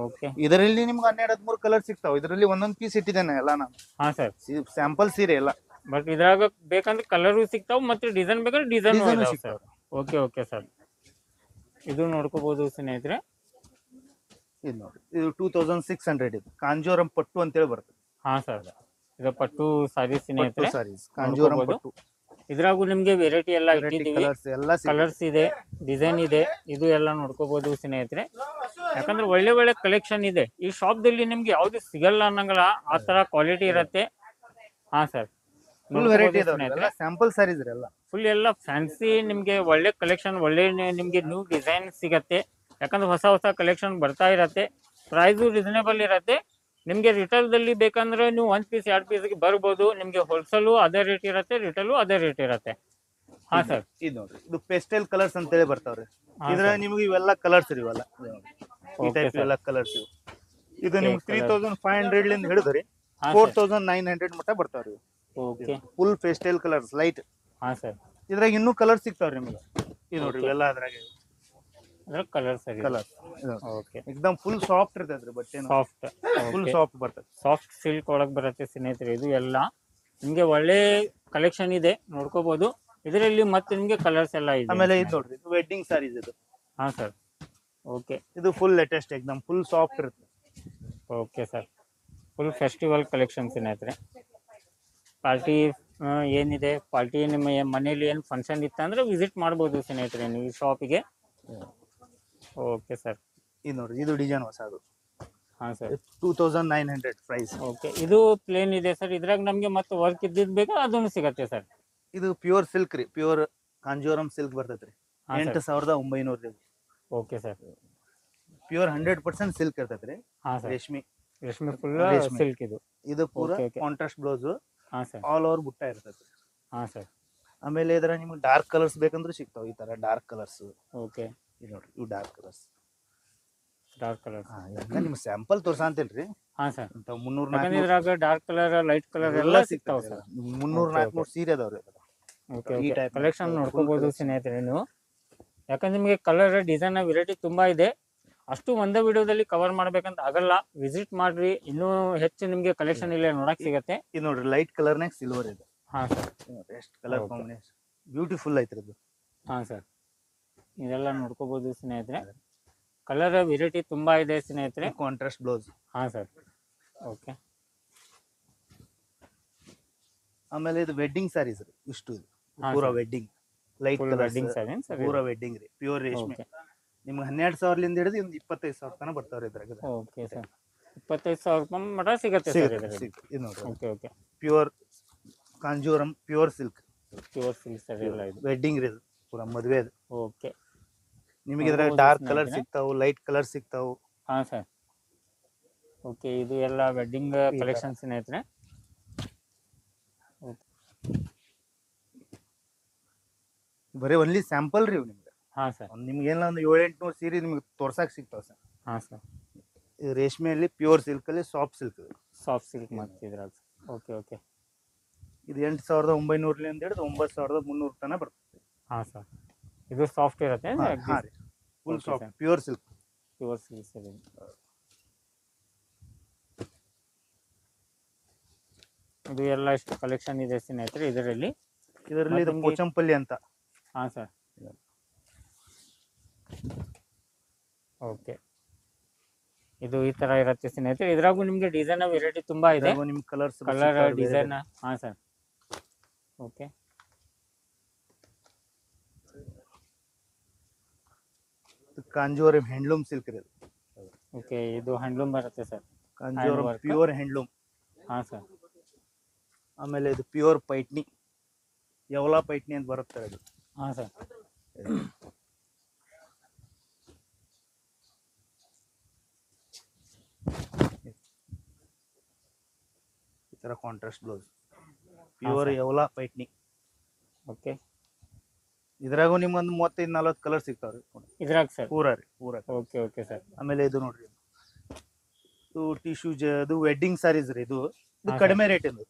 ಓಕೆ, ಇದರಲ್ಲಿ ನಿಮ್ಗೆ 12-13 ಕಲರ್ ಸಿಗ್ತಾವೆ. ಇದರಲ್ಲಿ ಒಂದೊಂದ್ ಪೀಸ್ ಇಟ್ಟಿದ್ದೇನೆ ಎಲ್ಲ ನಾನು. ಹಾಂ ಸರ್. ಸ್ಯಾಂಪಲ್ ಸೀರೆ ಎಲ್ಲ ಬಟ್ ಇದ್ರಾಗ ಬೇಕಂದ್ರೆ ಕಲರು ಸಿಗ್ತಾವ, ಮತ್ತೆ ಡಿಸೈನ್ ಬೇಕಾದ್ರೆ ಡಿಸೈನ್ ಡಿಸೈನ್ ಸರ್. ಸಿಗ್ತಾವೆ. Okay okay sir. ಇದು ನೋಡ್ಕೋಬಹುದು ಸ್ನೇಹಿತರೆ. ಇದು ನೋಡಿ, ಇದು 2600 ಇದು ಕಾಂಜೂರಂ ಪಟ್ಟು ಅಂತೇಳಿ ಬರ್ತದೆ. ಹಾಂ ಸರ್. ಇದು ಪಟ್ಟು ಸಾರಿ ಸ್ನೇಹಿತರೆ ಸಾರೀಸ್ ಕಾಂಜೀವರಂ ನೋಡ್ಕೋಬೋದು. ಪಟ್ಟು ಇದ್ರಾಗೂ ನಿಮ್ಗೆ ವೆರೈಟಿ ಎಲ್ಲ ಇಟ್ಟಿದ್ದೀವಿ. ಕಲರ್ಸ್ ಎಲ್ಲ ಕಲರ್ಸ್ ಇದೆ, ಡಿಸೈನ್ ಇದೆ, ಇದು ಎಲ್ಲ ನೋಡ್ಕೋಬಹುದು ಸ್ನೇಹಿತರೆ. ಯಾಕಂದ್ರೆ ಒಳ್ಳೆ ಒಳ್ಳೆ ಕಲೆಕ್ಷನ್ ಇದೆ. ಈ ಶಾಪ್ದಲ್ಲಿ ನಿಮ್ಗೆ ಯಾವ್ದು ಸಿಗಲ್ಲ ಅನ್ನಂಗಲ್ಲ, ಆ ತರ ಕ್ವಾಲಿಟಿ ಇರತ್ತೆ. ಹಾ ಸರ್, ಫುಲ್ ವೆರೈಟಿ ಇದಾವೆ, ಸ್ಯಾಂಪಲ್ ಸಾರೀಸ್ ಎಲ್ಲ ಫುಲ್ ಎಲ್ಲ ಫ್ಯಾನ್ಸಿ ನಿಮ್ಗೆ ಒಳ್ಳೆ ಕಲೆಕ್ಷನ್, ಒಳ್ಳೆ ನಿಮ್ಗೆ ನ್ಯೂ ಡಿಸೈನ್ ಸಿಗತ್ತೆ. ಯಾಕಂದ್ರೆ ಹೊಸ ಹೊಸ ಕಲೆಕ್ಷನ್ ಬರ್ತಾ ಇರತ್ತೆ. ಪ್ರೈಸು ರೀಸನೇಬಲ್ ಇರತ್ತೆ. ನಿಮ್ಗೆ ರಿಟೇಲ್ದಲ್ಲಿ ಬೇಕಂದ್ರೆ ನೀವು 1 ಪೀಸ್ 2 ಪೀಸ್ಗೆ ಬರ್ಬೋದು. ನಿಮ್ಗೆ ಹೋಲ್ಸೇಲು ಅದೇ ರೇಟ್ ಇರುತ್ತೆ, ರಿಟೇಲು ಅದೇ ರೇಟ್ ಇರುತ್ತೆ. ಹಾ ಸರ್, ಇದು ನೋಡ್ರಿ, ಇದು ಪೆಸ್ಟಲ್ ಕಲರ್ಸ್ ಅಂತ ಹೇಳಿ ಬರ್ತಾವ್ರಿ. ಇದ್ರಾಗ ನಿಮ್ಗೆ ಇವೆಲ್ಲ ಕಲರ್ಸ್ ಇವೆಲ್ಲ ಈ ಟೈಪ್ ಎಲ್ಲ ಕಲರ್ಸ್ ಇವು. ಇದು ನಿಮ್ಗೆ 3500 ಲಿಂದ ಹಿಡಿದ್ರಿ 4900 ಮಟ್ಟ ಬರ್ತಾವ್ರಿ. Okay, full pastel colours light. ಹಾ ಸರ್, ಇದ್ರಾಗ ಇನ್ನೂ ಕಲರ್ಸ್ ಸಿಗ್ತಾವ್ರಿ ನಿಮ್ಗೆ. ಇದು ನೋಡ್ರಿ ಇವೆಲ್ಲ ಅದ್ರಾಗ ಅದ್ರ ಕಲರ್ ಸರಿ. ಕಲರ್ ಓಕೆ, ಎಕ್ದಮ್ ಫುಲ್ ಸಾಫ್ಟ್ ಇರ್ತೈತ್ರಿ ಬಟ್ಟೆ, ಸಾಫ್ಟ್, ಫುಲ್ ಸಾಫ್ಟ್ ಬರ್ತದೆ. ಸಾಫ್ಟ್ ಸಿಲ್ಕ್ ಒಳಗೆ ಬರುತ್ತೆ ಸ್ನೇಹಿತರೆ. ಇದು ಎಲ್ಲ ನಿಮ್ಗೆ ಒಳ್ಳೆ ಕಲೆಕ್ಷನ್ ಇದೆ, ನೋಡ್ಕೋಬಹುದು. ಇದರಲ್ಲಿ ಮತ್ತೆ ನಿಮ್ಗೆ ಕಲರ್ಸ್ ಎಲ್ಲ ಇದೆ. ಆಮೇಲೆ ಇದು ನೋಡ್ರಿ, ಇದು ವೆಡ್ಡಿಂಗ್ ಸಾರೀಸ್ ಇದು. ಹಾ ಸರ್, ಓಕೆ, ಇದು ಫುಲ್ ಲೇಟೆಸ್ಟ್, ಎಕ್ದಮ್ ಫುಲ್ ಸಾಫ್ಟ್ ಇರುತ್ತೆ. Okay sir, full festival collection ಸ್ನೇಹಿತರೆ. ಪಾರ್ಟಿ ಏನಿದೆ, ಪಾರ್ಟಿ ನಿಮ್ಮ ಮನೇಲಿ ಏನು ಫಂಕ್ಷನ್ ಇತ್ತು ಅಂದ್ರೆ ವಿಸಿಟ್ ಮಾಡ್ಬೋದು ಸ್ನೇಹಿತರೆ ನೀವು ಈ ಶಾಪಿಗೆ. ಓಕೆ ಸರ್, ಇದು ನೋಡ್ರಿ, ಇದು ಡಿಸೈನ್ ಹೊಸದು. ಹಾ ಸರ್, 2900 ಪ್ರೈಸ್. ಓಕೆ, ಇದು ಪ್ಲೇನ್ ಇದೆ ಸರ್. ಇದ್ರಾಗ ನಮ್ಗೆ ಮತ್ತೆ ವರ್ಕ್ ಇದ್ದಿದ್ದು ಬೇಕಾ ಅದನ್ನು ಸಿಗತ್ತೆ ಸರ್. ಇದು ಪ್ಯೂರ್ ಸಿಲ್ಕ್ ರೀ, ಪ್ಯೂರ್ ಕಾಂಜೀವರಂ ಸಿಲ್ಕ್ ಬರ್ತೈತ್ರಿ. 8900. ಓಕೆ ಸರ್, ಪ್ಯೂರ್ 100% ಸಿಲ್ಕ್ ಇರ್ತೈತ್ರಿ. ಹಾ ಸರ್, ರೇಷ್ಮೆ ಫುಲ್ ಸಿಲ್ಕ್ ಇದು. ಇದು ಪೂರ Okay, okay. ಕಾಂಟ್ರಾಸ್ಟ್ ಬ್ಲೌಸ್, ಹಾ ಸರ್, ಆಲ್ ಓವರ್ ಬುಟ್ಟ ಇರ್ತೈತ್ರಿ. ಹಾ ಸರ್, ಆಮೇಲೆ ಇದ್ರ ನಿಮ್ಗೆ ಡಾರ್ಕ್ ಕಲರ್ಸ್ ಬೇಕಂದ್ರೆ ಸಿಗ್ತಾವ. ಈ ತರ ಡಾರ್ಕ್ ಕಲರ್ಸ್. ಓಕೆ, ಇದು ನೋಡ್ರಿ, ಇವು ಡಾರ್ಕ್ ಕಲರ್ಸ್. Dark colour. ನಿಮ್ಗೆ ಸ್ಯಾಂಪಲ್ ತೋರ್ಸಂತಿಲ್ರಿ. ಹಾ ಸರ್, 300-400 ಇದ್ರಾಗ ಡಾರ್ಕ್ ಕಲರ್, ಲೈಟ್ ಕಲರ್ ಎಲ್ಲ ಸಿಗ್ತಾವ ಸರ್. 300-400 ಸೀರೆ ಅದಾವ್ರಿ. ಓಕೆ, ಕಲೆಕ್ಷನ್ ನೋಡ್ಕೋಬಹುದು ಸ್ನೇಹಿತರೆ ನೀವು. ಯಾಕಂದ್ರೆ ನಿಮಗೆ ಕಲರ್, ಡಿಸೈನ್, ವೆರೈಟಿ ತುಂಬಾ ಇದೆ. ಅಷ್ಟು ಒಂದೇ ವಿಡಿಯೋದಲ್ಲಿ ಕವರ್ ಮಾಡ್ಬೇಕಂತ ಆಗಲ್ಲ. ವಿಸಿಟ್ ಮಾಡ್ರಿ, ಇನ್ನೂ ಹೆಚ್ಚು ನಿಮ್ಗೆ ಕಲೆಕ್ಷನ್ ಇಲ್ಲೇ ನೋಡಕ್ ಸಿಗತ್ತೆ. ಇದು ನೋಡ್ರಿ, ಲೈಟ್ ಕಲರ್ನಾಗ ಸಿಲ್ವರ್ ಇದೆ. ಹಾ ಸರ್, ಎಷ್ಟು ಕಲರ್ ಕಾಂಬಿನೇಷನ್ ಬ್ಯೂಟಿಫುಲ್ ಐತ್ರಿ ಇದು. ಹಾ ಸರ್, ಇದೆಲ್ಲ ನೋಡ್ಕೋಬಹುದು ಸ್ನೇಹಿತರೆ. ಕಲರ್ ವೆರೈಟಿ ತುಂಬಾ ಇದೆ ಸ್ನೇಹಿತರೆ. Contrast blouse. ಹಾ ಸರ್, ಓಕೆ. ಆಮೇಲೆ ಇದು ವೆಡ್ಡಿಂಗ್ ಸಾರೀಸ್ ರೀ. ಇಷ್ಟು ಇದು ಹಾ ಪೂರಾ sir. Wedding, light full colour wedding sorry sir. ಪೂರಾ ವೆಡ್ಡಿಂಗ್ ರೀ, ಪ್ಯೂರ್ ರೇಷ್ಮೆ. ಓಕೆ, ನಿಮ್ಗೆ 12,000 ಹಿಡಿದು ಒಂದು 25,000 ತನಕ ಬರ್ತಾವ್ರಿ ಇದ್ರಾಗ. ಓಕೆ ಸರ್, 25,000 ರೂಪಾಯಿ ಮಟ ಸಿಗತ್ತೆ ಸರ್ ಇದರಲ್ಲಿ. ಇದು ನೋಡ್ರಿ, okay, okay, pure Kanjeevaram pure silk, pure silk sir ಎಲ್ಲ ಇದು. ವೆಡ್ಡಿಂಗ್ ರೀ, ಇದು ಪೂರಾ ಮದುವೆ. ಓಕೆ, ನಿಮಗೆ ಇದ್ರಾಗ ಡಾರ್ಕ್ ಕಲರ್ ಸಿಗ್ತಾವು, ಲೈಟ್ ಕಲರ್ ಸಿಗ್ತಾವು. ಹಾ ಸರ್, ಓಕೆ, ಇದು ಎಲ್ಲ ವೆಡ್ಡಿಂಗ್ ಕಲೆಕ್ಷನ್ ಸ್ನೇಹಿತರೆ. ಬರೀ ಒನ್ಲಿ ಸ್ಯಾಂಪಲ್ ರೀ ನಿಮ್ಗೆ. ಹಾ ಸರ್, ನಿಮ್ಗೆ ಏನಿಲ್ಲ ಒಂದು 700-800 ಸೀರೆ ನಿಮ್ಗೆ ತೋರ್ಸಾಕ್ ಸಿಗ್ತಾವ ಸರ್. ಹಾ ಸರ್, ಇದು ರೇಷ್ಮೆಯಲ್ಲಿ ಪ್ಯೂರ್ ಸಿಲ್ಕ್ ಅಲ್ಲಿ ಸಾಫ್ಟ್ ಸಿಲ್ಕ್. ಸಾಫ್ಟ್ ಸಿಲ್ಕ್ ಮಾಡ್ತಿದ್ರಾಗ. ಓಕೆ, ಓಕೆ, ಇದು 8,900 ಹಿಡಿದು 9,300 ತನಕ ಬರ್ತದೆ. ಹಾ ಸರ್, ಇದು ಸಾಫ್ಟ್ ಇರುತ್ತೆ. ಹಾ ರೀ, full Okay, soft sir. Pure silk. Pure silk sir ಇದು. ಇದು ಎಲ್ಲ ಇಷ್ಟು ಕಲೆಕ್ಷನ್ ಇದೆ ಸ್ನೇಹಿತರೆ ಇದರಲ್ಲಿ. ಇದರಲ್ಲಿ ಇದು ಮತ್ತೆ ಪೋಚಂಪಲ್ಲಿ ಅಂತ. ಹಾ ಸರ್, ಓಕೆ, ಇದು ಈ ತರ ಇರುತ್ತೆ ಸ್ನೇಹಿತರೆ. ಇದ್ರಾಗೂ ನಿಮ್ಗೆ ಡಿಸೈನ್ ವೆರೈಟಿ ತುಂಬಾ ಇದೆ. ಇದ್ರಾಗೂ ನಿಮ್ಗೆ ಕಲರ್ಸ್ ಕಲರ್, ಡಿಸೈನ್. ಹಾ sir, okay, Kanjeevaram handloom silk ರೀ. ಓಕೆ, ಇದು ಹ್ಯಾಂಡ್ಲೂಮ್ ಬರುತ್ತೆ sir. Kanjeevaram work. Pure handloom. ಹಾ ಸರ್, ಆಮೇಲೆ ಇದು ಪ್ಯೂರ್ ಪೈಟ್ನಿ, ಯವಲಾ ಪೈಟ್ನಿ ಅಂತ ಬರುತ್ತೆ ಇದು. ಹಾ ಸರ್, ಈ ತರ ಕಾಂಟ್ರಾಸ್ಟ್ ಬ್ಲೌಸ್, ಪ್ಯೂರ್ ಯವಲಾ ಪೈಟ್ನಿ. ಓಕೆ, ಇದ್ರಾಗೂ ನಿಮ್ಗೊಂದು 35-40 ಕಲರ್ ಸಿಗ್ತಾವ್ರಿ ಇದ್ರಾಗ ಸರ್. ಪೂರಾ ರೀ, ಪೂರಾ. ಓಕೆ, ಓಕೆ ಸರ್, ಆಮೇಲೆ ಇದು ನೋಡ್ರಿ, ಇದು ಟಿಶ್ಯೂ ಅದು ವೆಡ್ಡಿಂಗ್ ಸಾರೀಸ್ ರೀ. ಇದು ಹಾ, ಕಡಿಮೆ ರೇಟ್ ಇದು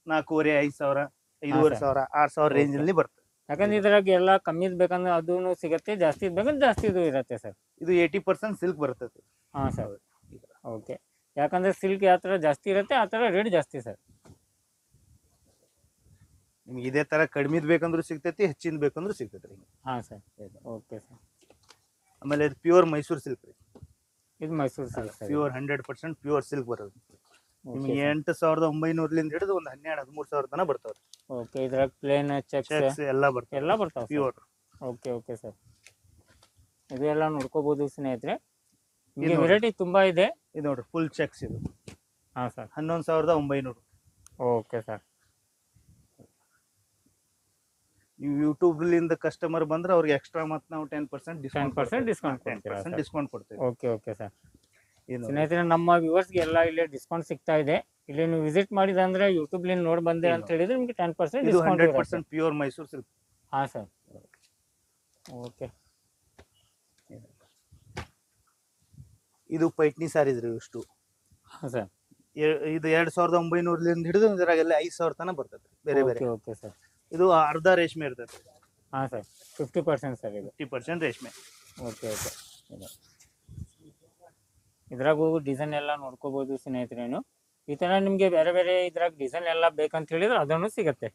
4,500, 5,000, 5,500, 6,000 ರೇಂಜ್ ಅಲ್ಲಿ ಬರ್ತದೆ. ಯಾಕಂದ್ರೆ ಇದ್ರಾಗ ಎಲ್ಲ ಕಮ್ಮಿ ಬೇಕಂದ್ರೆ ಅದೂ ಸಿಗತ್ತೆ, ಜಾಸ್ತಿ ಬೇಕಂದ್ರೆ ಜಾಸ್ತಿ ಇದು ಇರುತ್ತೆ ಸರ್. ಇದು 80% ಸಿಲ್ಕ್ ಬರ್ತದೆ. ಹಾ ಸರ್, ಓಕೆ. ಯಾಕಂದ್ರೆ ಸಿಲ್ಕ್ ಯಾವ ತರ ಜಾಸ್ತಿ ಇರುತ್ತೆ ಆ ತರ ರೇಟ್ ಜಾಸ್ತಿ ಸರ್. ನಿಮ್ಗೆ ಇದೇ ತರ ಕಡಿಮೆದ್ ಬೇಕಂದ್ರೂ ಸಿಗ್ತೈತಿ, ಹೆಚ್ಚಿನ ಬೇಕಂದ್ರೂ ಸಿಗ್ತೈತ್ರಿ. ಹಾ ಸರ್, ಓಕೆ ಸರ್. ಆಮೇಲೆ ಇದು ಪ್ಯೂರ್ ಮೈಸೂರು ಸಿಲ್ಕ್ ರೀ. ಇದು Mysuru silk sir. Pure 100% pure silk ಬರೋದು. ನಿಮ್ಗೆ 8,900 ಹಿಡಿದು ಒಂದು 12-13,000 ತನಕ ಬರ್ತಾವ್ರಿ. ಓಕೆ, ಇದ್ರಾಗ ಪ್ಲೇನ್ ಚೆಕ್ಸ್ ಚೆಕ್ಸ್ ಎಲ್ಲ ಬರ್ತಾವ, ಎಲ್ಲ ಬರ್ತಾವ ಪ್ಯೂರ್. ಓಕೆ ಓಕೆ ಸರ್, ಇದು ಎಲ್ಲ ನೋಡ್ಕೋಬಹುದು ಸ್ನೇಹಿತರೆ. ನಿಮಗೆ ವೆರೈಟಿ ತುಂಬಾ ಇದೆ. ಇದು ನೋಡ್ರಿ ಫುಲ್ ಚೆಕ್ಸ್ ಇದು. ಹಾ ಸರ್, 11,900. Okay sir. ನೀವು ಯೂಟ್ಯೂಬ್ ಲಿಂದ ಕಸ್ಟಮರ್ ಬಂದ್ರೆ ಅವ್ರಿಗೆ ಎಕ್ಸ್ಟ್ರಾ ಮತ್ತೆ ನಾವು 10% ಡಿಸ್ಕೌಂಟ್ ಕೊಡ್ತೀವಿ. Okay okay sir. ಸ್ನೇಹಿತರೆ, ನಮ್ಮ ವ್ಯೂವರ್ಸ್ಗೆ ಎಲ್ಲ ಇಲ್ಲಿ ಡಿಸ್ಕೌಂಟ್ ಸಿಗ್ತಾ ಇದೆ. ಇಲ್ಲಿ ನೀವು ವಿಸಿಟ್ ಮಾಡಿದ್ರೆ ಅಂದ್ರೆ ಯೂಟ್ಯೂಬ್ ಲಿಂದ ನೋಡಿ ಬಂದೆ ಅಂತ ಹೇಳಿದ್ರೆ ನಿಮಗೆ 10% ಇದು ಡಿಸ್ಕೌಂಟ್ 100% ಪ್ಯೂರ್ ಮೈಸೂರು ಸಿಲ್ಕ್. ಹಾ ಸರ್, ಓಕೆ. ಇದು ಪೈಟ್ನಿ ಸಾರೀಸ್ ರೀ ಇಷ್ಟು. ಹಾ ಸರ್, ಇದು 2,900 ಹಿಡಿದು ಇದರಾಗೆಲ್ಲ 5,000 ತನಕ ಬರ್ತೈತೆ ಬೇರೆ ಬೇರೆ. Okay sir. ಇದು ಅರ್ಧ ರೇಷ್ಮೆ ಇರ್ತೈತೆ. ಹಾ ಸರ್, 50% ಸರ್ ಇದು. 50% ರೇಷ್ಮೆ. Okay okay. ಇದ್ರಾಗೂ ಡಿಸೈನ್ ಎಲ್ಲ ನೋಡ್ಕೋಬಹುದು ಸ್ನೇಹಿತರೇನು. ಈ ತರ ನಿಮ್ಗೆ ಬೇರೆ ಬೇರೆ ಇದ್ರಾಗ ಡಿಸೈನ್ ಎಲ್ಲ ಬೇಕಂತ ಹೇಳಿದ್ರೆ ಅದನ್ನು ಸಿಗತ್ತೆ.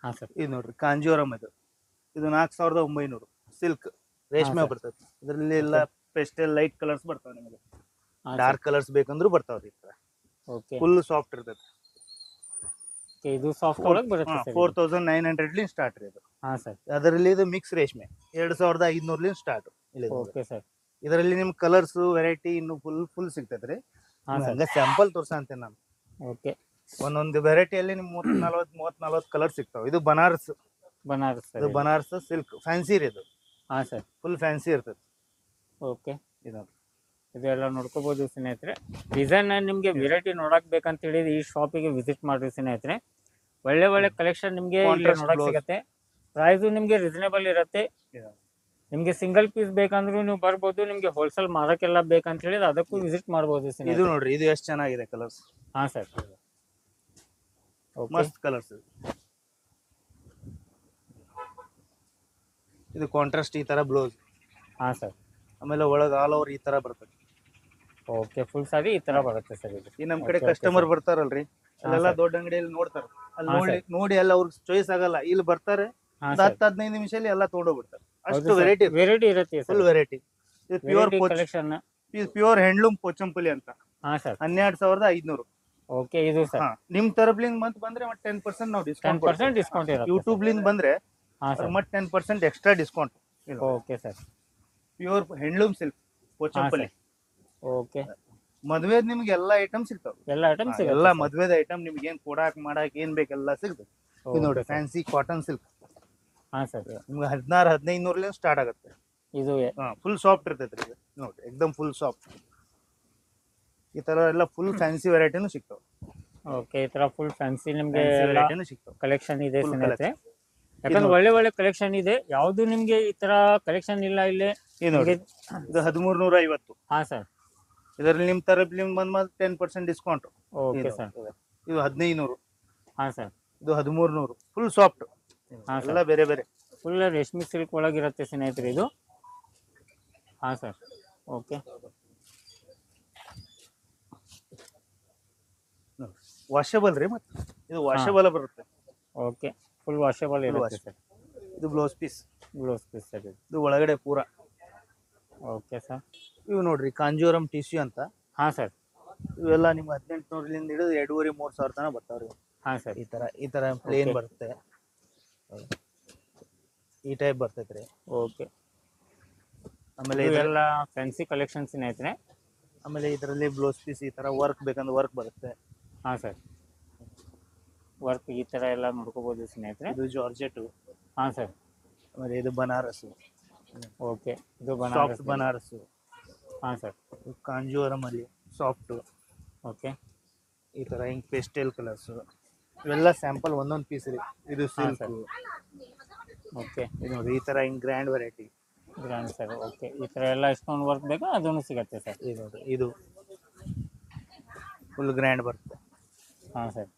ಹಾ ಸರ್, ಇದು ನೋಡ್ರಿ ಕಾಂಜೀವರಂ. ಇದು 4,900 ಸಿಲ್ಕ್ ರೇಷ್ಮೆ ಬರ್ತೈತೆ. ಇದರಲ್ಲಿ ಎಲ್ಲ ಪೇಸ್ಟಲ್ ಲೈಟ್ ಕಲರ್ಸ್ ಬರ್ತಾವ. ನಿಮಗೆ ಡಾರ್ಕ್ ಕಲರ್ಸ್ ಬೇಕಂದ್ರೂ ಬರ್ತಾವ್ರಿ. ಓಕೆ, ಫುಲ್ ಸಾಫ್ಟ್ ಇರ್ತೈತೆ. ಇದು ಸಾಫ್ಟ್ ಒಳಗೆ ಬರುತ್ತೆ ಸರ್. 4,900 ಸ್ಟಾರ್ಟ್ ರೀ ಇದು. ಹಾ ಸರ್, ಅದರಲ್ಲಿ ಇದು ಮಿಕ್ಸ್ ರೇಷ್ಮೆ 2,500 ಸ್ಟಾರ್ಟ್. Okay sir. ಇದರಲ್ಲಿ ನಿಮ್ ಕಲರ್ಸ್ ವೆರೈಟಿ ಇನ್ನು ಫುಲ್ ಸಿಗ್ತೈತ್ರಿ. ಹಂಗ ಸ್ಯಾಂಪಲ್ ತೋರ್ಸಂತೇನೆ ನಾನು. ಓಕೆ, ಒಂದೊಂದು ವೆರೈಟಿಯಲ್ಲಿ ನಿಮ್ 30-40 ಕಲರ್ ಸಿಗ್ತಾವ. ಇದು ಬನಾರಸ್. ಇದು ಬನಾರಸ್ ಸಿಲ್ಕ್ ಫ್ಯಾನ್ಸಿ ರೀ ಇದು. ಹಾ ಸರ್, ಫುಲ್ ಫ್ಯಾನ್ಸಿ ಇರ್ತೈತಿ. ಓಕೆ, ಇದು ಇದೆಲ್ಲ ನೋಡ್ಕೋಬಹುದು ಸ್ನೇಹಿತರೆ. ಡಿಸೈನ್ ನಿಮ್ಗೆ ವೆರೈಟಿ ನೋಡಕ್ ಬೇಕಂತ ಹೇಳಿದ್ರೆ ಈ ಶಾಪಿಗೆ ವಿಸಿಟ್ ಮಾಡ್ರಿ ಸ್ನೇಹಿತರೆ. ಒಳ್ಳೆ ಒಳ್ಳೆ ಕಲೆಕ್ಷನ್ ನಿಮ್ಗೆ ಇಲ್ಲಿ ನೋಡಕ್ ಸಿಗತ್ತೆ. ಪ್ರೈಸ್ ನಿಮ್ಗೆ ರೀಸನೇಬಲ್ ಇರುತ್ತೆ. ನಿಮ್ಗೆ ಸಿಂಗಲ್ ಪೀಸ್ ಬೇಕಂದ್ರೂ ನೀವು ಬರ್ಬೋದು. ನಿಮ್ಗೆ ಹೋಲ್ಸೇಲ್ ಮಾರಕ್ಕೆಲ್ಲ ಬೇಕಂತ ಹೇಳಿದ್ರೆ ಅದಕ್ಕೂ ವಿಸಿಟ್ ಮಾಡಬಹುದು. ಇದು ನೋಡ್ರಿ, ಇದು ಎಷ್ಟು ಚೆನ್ನಾಗಿದೆ ಕಲರ್ಸ್. ಹಾ ಸರ್, ಮಸ್ತ್ ಕಲರ್ಸ್. ಇದು ಕಾಂಟ್ರಾಸ್ಟ್ ಈ ತರ ಬ್ಲೌಸ್. ಹಾ ಸರ್, ಆಮೇಲೆ ಒಳಗ ಆಲ್ ಓವರ್ ಈ ತರ ಬರ್ತದೆ. ಓಕೆ, ಫುಲ್ ಸಾರಿ ಈ ತರ ಬರುತ್ತೆ ಸರ್ ಇದು. ಈ ನಮ್ ಕಡೆ ಕಸ್ಟಮರ್ ಬರ್ತಾರಲ್ರಿ, ಅಲ್ಲೆಲ್ಲ ದೊಡ್ಡ ಅಂಗಡಿಯಲ್ಲಿ ನೋಡ್ತಾರ. ಅಲ್ಲಿ ನೋಡಿ ಎಲ್ಲ ಅವ್ರಿಗೆ ಚಾಯ್ಸ್ ಆಗಲ್ಲ. ಇಲ್ಲಿ ಬರ್ತಾರೆ, 10-15 ನಿಮಿಷದಲ್ಲಿ ಎಲ್ಲ ತಗೊಂಡೋಗ್ಬಿಡ್ತಾರೆ. ಅಷ್ಟು ವೆರೈಟಿ ಇರುತ್ತೆ, ಫುಲ್ ವೆರೈಟಿ. ಇದು pure collection, pure handloom Pochampally ಅಂತ. ಹಾ ಸರ್, 12,500. ಓಕೆ, ಇದು ಸರ್ ನಿಮ್ ತರಪ್ಲಿಂದ ಬಂದ್ರೆ ಮತ್ತೆ 10% ನಾವು ಡಿಸ್ಕೌಂಟ್ ಇರುತ್ತೆ. ಯೂಟ್ಯೂಬ್ ಲಿಂದ ಬಂದ್ರೆ ಮತ್ತೆ 10% extra discount. Okay sir, pure handloom silk Pochampalli. Okay, ಮದ್ವೆದ್ ನಿಮ್ಗೆ ಎಲ್ಲಾ ಐಟಮ್ ಸಿಗ್ತಾವ. ಎಲ್ಲ ಐಟಮ್ ಸಿಗುತ್ತೆ. ಎಲ್ಲಾ ಮದ್ವೆದ ಐಟಮ್ ನಿಮ್ಗೆ ಏನ್ ಕೊಡಾಕ್ ಮಾಡಾಕ್ ಏನ್ ಬೇಕೆಲ್ಲ ಸಿಗ್ತದೆ. ಇದು ನೋಡಿ ಫ್ಯಾನ್ಸಿ ಕಾಟನ್ ಸಿಲ್ಕ್. ಹಾ ಸರ್, ನಿಮ್ಗೆ 16,000-15,000 ಸ್ಟಾರ್ಟ್ ಆಗುತ್ತೆ. ಇದು ಫುಲ್ ಸಾಫ್ಟ್ ಇರ್ತೈತ್ರಿ ಇದು. ನೋಡ್ರಿ, ಎಕ್ದಮ್ ಫುಲ್ ಸಾಫ್ಟ್. ಈ ತರ ಎಲ್ಲ ಫುಲ್ ಫ್ಯಾನ್ಸಿ ವೆರೈಟಿನೂ ಸಿಗ್ತಾವ. ಓಕೆ, ಈ ತರ ಫುಲ್ ಫ್ಯಾನ್ಸಿ ನಿಮ್ಗೆ ವೆರೈಟಿನೂ ಸಿಗ್ತಾವ. ಕಲೆಕ್ಷನ್ ಇದೆ ಸ್ನೇಹಿತರೆ. ಯಾಕಂದ್ರೆ ಒಳ್ಳೆ ಒಳ್ಳೆ ಕಲೆಕ್ಷನ್ ಇದೆ. ಯಾವ್ದು ನಿಮ್ಗೆ ಈ ತರ ಕಲೆಕ್ಷನ್ ಇಲ್ಲ ಇಲ್ಲಿ. ಇದು 1,350. ಹಾ ಸರ್, ಇದರಲ್ಲಿ ನಿಮ್ ತರಪ್ಲಿಂದ ಬಂದ್ 10% ಡಿಸ್ಕೌಂಟ್. ಓಕೆ ಸರ್, ಇದು 1,500. ಹಾ ಸರ್, ಇದು 1,300. Full soft. ಎಲ್ಲ ಬೇರೆ ಬೇರೆ ಫುಲ್ ರೇಷ್ಮೆ ಸಿಲ್ಕ್ ಒಳಗಿರುತ್ತೆ ಸ್ನೇಹಿತರೆ ಇದು. ಹಾ ಸರ್, ಓಕೆ. ವಾಷಬಲ್ ರೀ. ಮತ್ತೆ ಇದು ವಾಷಬಲ್ ಬರುತ್ತೆ. ಓಕೆ, ಫುಲ್ ವಾಷಬಲ್ ಇರುತ್ತೆ ಸರ್. ಇದು ಬ್ಲೌಸ್ ಪೀಸ್ ಸರ್. ಇದು ಒಳಗಡೆ ಪೂರ. ಓಕೆ ಸರ್, ಇವು ನೋಡ್ರಿ ಕಾಂಜೀವರಂ ಟಿಶ್ಯೂ ಅಂತ. ಹಾ ಸರ್, ಇವೆಲ್ಲ ನಿಮ್ಗೆ 1,800 ಹಿಡಿದು 2,500-3,000 ತನಕ ಬರ್ತಾವ್ರಿ. ಹಾ ಸರ್, ಈ ತರ ಪ್ಲೇನ್ ಬರುತ್ತೆ. ಈ ಟೈಪ್ ಬರ್ತೈತ್ರಿ. ಓಕೆ, ಆಮೇಲೆ ಇದೆಲ್ಲ ಫ್ಯಾನ್ಸಿ ಕಲೆಕ್ಷನ್ ಸ್ನೇಹಿತರೆ. ಆಮೇಲೆ ಇದರಲ್ಲಿ ಬ್ಲೌಸ್ ಪೀಸ್ ಈ ತರ ವರ್ಕ್ ಬೇಕಂದ್ರೆ ವರ್ಕ್ ಬರುತ್ತೆ. ಹಾ ಸರ್, ವರ್ಕ್ ಈ ತರ ಎಲ್ಲ ನೋಡ್ಕೋಬಹುದು ಸ್ನೇಹಿತರೆ. ಇದು ಜಾರ್ಜೆಟ್. ಹಾ ಸರ್, ಆಮೇಲೆ ಇದು ಬನಾರಸ್. ಓಕೆ, ಇದು ಬನಾರಸ್. ಹಾ ಸರ್, ಕಾಂಜೀವರಂ ಅಲ್ಲಿ ಸಾಫ್ಟ್. ಓಕೆ, ಈ ತರ ಹಿಂಗ್ ಪೇಸ್ಟಲ್ ಕಲರ್ಸ್. ಇವೆಲ್ಲ ಸ್ಯಾಂಪಲ್ ಒಂದೊಂದು ಪೀಸ್ ರೀ. ಇದು ಸಿಲ್ಕ್. ಓಕೆ, ಇದು ನೋಡಿ ಈ ತರ ಹಿಂಗ್ grand variety. Grand sir. Okay, ಈ ತರ ಎಲ್ಲ ಸ್ಟೋನ್ ವರ್ಕ್ ಬೇಕಾ ಅದನ್ನು ಸಿಗತ್ತೆ ಸರ್. ಇದು ನೋಡಿ, ಇದು ಫುಲ್ ಗ್ರ್ಯಾಂಡ್ ಬರುತ್ತೆ. ಹಾ ಸರ್,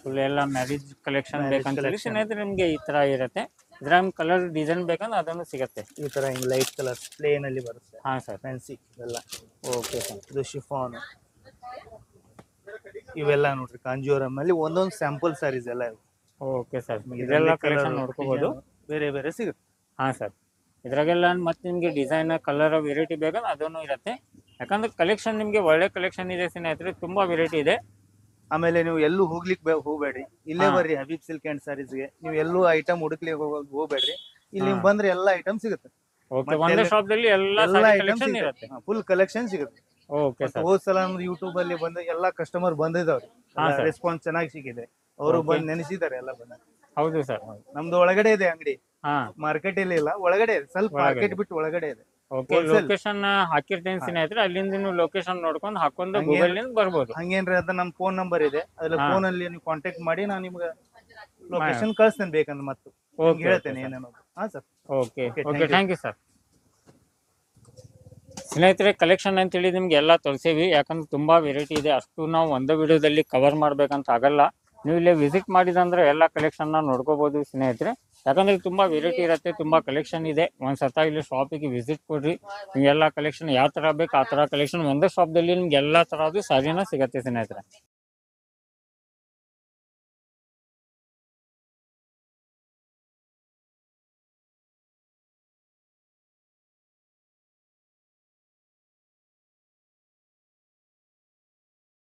ಫುಲ್ ಎಲ್ಲ ಮ್ಯಾರೇಜ್ ಕಲೆಕ್ಷನ್ ಬೇಕಂತ ಹೇಳಿ ಸ್ನೇಹಿತರೆ ನಿಮ್ಗೆ ಈ ತರ ಇರುತ್ತೆ. ಇದ್ರಾಗ ಕಲರ್ ಡಿಸೈನ್ ಬೇಕಂದ್ರೆ ಅದನ್ನು ಸಿಗತ್ತೆ. ಈ ತರ ಹಿಂಗ್ ಲೈಟ್ ಕಲರ್ ಪ್ಲೇನ್ ಅಲ್ಲಿ ಬರುತ್ತೆ. ಹಾ ಸರ್, ಫ್ಯಾನ್ಸಿ ಎಲ್ಲ. ಓಕೆ ಸರ್, ಇದು ಶಿಫಾನ್. ಇವೆಲ್ಲ ನೋಡ್ರಿ ಕಾಂಜೀವರಂ ಅಲ್ಲಿ ಒಂದೊಂದು ಸ್ಯಾಂಪಲ್ ಸಾರೀಸ್ ಎಲ್ಲ ಇವು. ಓಕೆ ಸರ್, ಇದೆಲ್ಲ ಕಲೆಕ್ಷನ್ ನೋಡ್ಕೋಬಹುದು. ಬೇರೆ ಬೇರೆ ಸಿಗುತ್ತೆ. ಹಾ ಸರ್, ಇದ್ರಾಗೆಲ್ಲ ಮತ್ತೆ ನಿಮ್ಗೆ ಡಿಸೈನ್ ಕಲರ್ ವೆರೈಟಿ ಬೇಕಂದ್ರೆ ಅದನ್ನು ಇರುತ್ತೆ. ಯಾಕಂದ್ರೆ ಕಲೆಕ್ಷನ್ ನಿಮಗೆ ಒಳ್ಳೆ ಕಲೆಕ್ಷನ್ ಇದೆ ಸ್ನೇಹಿತರೆ, ತುಂಬಾ ವೆರೈಟಿ ಇದೆ. ಆಮೇಲೆ ನೀವು ಎಲ್ಲೂ ಹೋಗ್ಲಿಕ್ಕೆ ಹೋಗ್ಬೇಡ್ರಿ, ಇಲ್ಲೇ ಹಾ. ಬರ್ರಿ ಹಬೀಬ್ ಸಿಲ್ಕ್ ಅಂಡ್ ಸಾರೀಸ್ಗೆ. ನೀವು ಎಲ್ಲೂ ಐಟಮ್ ಹುಡುಕ್ಲಿಕ್ಕೆ ಹೋಗ್ಬೇಡ್ರಿ, ಇಲ್ಲಿ ಹಾ. ಬಂದ್ರೆ ಎಲ್ಲಾ ಐಟಮ್ ಸಿಗುತ್ತೆ. ಓಕೆ, ಮತ್ತೆ ಒಂದೇ ಎಲ್ಲ- ಶಾಪ್ದಲ್ಲಿ ಎಲ್ಲ ಎಲ್ಲಾ ಐಟಮ್ ಕಲೆಕ್ಷನ್ ಇರುತ್ತೆ. ಫುಲ್ ಕಲೆಕ್ಷನ್ ಸಿಗುತ್ತೆ. ಓಕೆ ಮತ್ತೆ ಸರ್. ಹೋದ್ ಸಲ ನಮ್ದು ಯೂಟ್ಯೂಬ್ ಅಲ್ಲಿ ಬಂದ ಎಲ್ಲಾ ಕಸ್ಟಮರ್ ಬಂದಿದಾವ್ರಿ, ಹಾ, sir. ರೆಸ್ಪಾನ್ಸ್ ಚೆನ್ನಾಗಿ ಸಿಗಿದೆ. ಅವರು Okay. ಬಂದ್ ನೆನೆಸಿದ್ದಾರೆ ಎಲ್ಲ ಬಂದ. ಹೌದು ಸರ್. ನಮ್ದು ಒಳಗಡೆ ಇದೆ ಅಂಗಡಿ, ಹಾ. ಮಾರ್ಕೆಟ್ ಅಲ್ಲಿ ಇಲ್ಲ, ಒಳಗಡೆ ಇದೆ, ಸ್ವಲ್ಪ ಒಳಗಡೆ. ಮಾರ್ಕೆಟ್ ಬಿಟ್ಟು ಒಳಗಡೆ ಇದೆ. Okay, Wholesale. ಲೊಕೇಶನ್ ಹಾಕಿರ್ತೀನಿ ಸ್ನೇಹಿತರೆ, ಅಲ್ಲಿಂದ ನೀವು ಲೊಕೇಶನ್ ನೋಡ್ಕೊಂಡು ಹಾಕೊಂಡು ಹಂಗೆ- ಗೂಗಲ್ ನಿಂದ ಬರ್ಬೋದು. ಹಂಗೇನ್ರಿ ಅದ ನಮ್ ಫೋನ್ ನಂಬರ್ ಇದೆ, ಅದ್ರ ಹಾ. ಫೋನ್ ಅಲ್ಲಿ ನೀವು ಕಾಂಟ್ಯಾಕ್ಟ್ ಮಾಡಿ ನಾನು ನಿಮ್ಗೆ ಲೊಕೇಶನ್ ಕಳಿಸ್ತೇನೆ ಬೇಕಂದ್ರೆ ಮತ್ತೆ ಓಕೆ, ಹೇಳ್ತೇನೆ ಏನೇನು. ಹಾ sir. Okay Okay, okay, thank you. Thank you sir. ಸ್ನೇಹಿತರೆ, ಕಲೆಕ್ಷನ್ ಅಂತೇಳಿ ನಿಮ್ಗೆ ಎಲ್ಲ ತೋರಿಸೇವಿ, ಯಾಕಂದ್ರೆ ತುಂಬಾ ವೆರೈಟಿ ಇದೆ. ಅಷ್ಟು ನಾವು ಒಂದೇ ವಿಡಿಯೋದಲ್ಲಿ ಕವರ್ ಮಾಡ್ಬೇಕಂತ ಆಗಲ್ಲ. ನೀವು ಇಲ್ಲೇ ವಿಸಿಟ್ ಮಾಡಿದಂದ್ರೆ ಎಲ್ಲ ಕಲೆಕ್ಷನ್ನ ನೋಡ್ಕೋಬಹುದು ಸ್ನೇಹಿತರೆ. ಯಾಕಂದ್ರೆ ತುಂಬಾ ವೆರೈಟಿ ಇರುತ್ತೆ, ತುಂಬಾ ಕಲೆಕ್ಷನ್ ಇದೆ. ಒಂದ್ಸತ ಇಲ್ಲಿ ಶಾಪಿಗೆ ವಿಸಿಟ್ ಕೊಡ್ರಿ, ನಿಮ್ಗೆ ಎಲ್ಲ ಕಲೆಕ್ಷನ್ ಯಾವ ತರ ಬೇಕು ಆ ತರ ಕಲೆಕ್ಷನ್ ಒಂದೇ ಶಾಪ್ದಲ್ಲಿ ನಿಮ್ಗೆ ಎಲ್ಲಾ ತರದ್ದು ಸಾರಿನ ಸಿಗತ್ತೆ ಸ್ನೇಹಿತರೆ.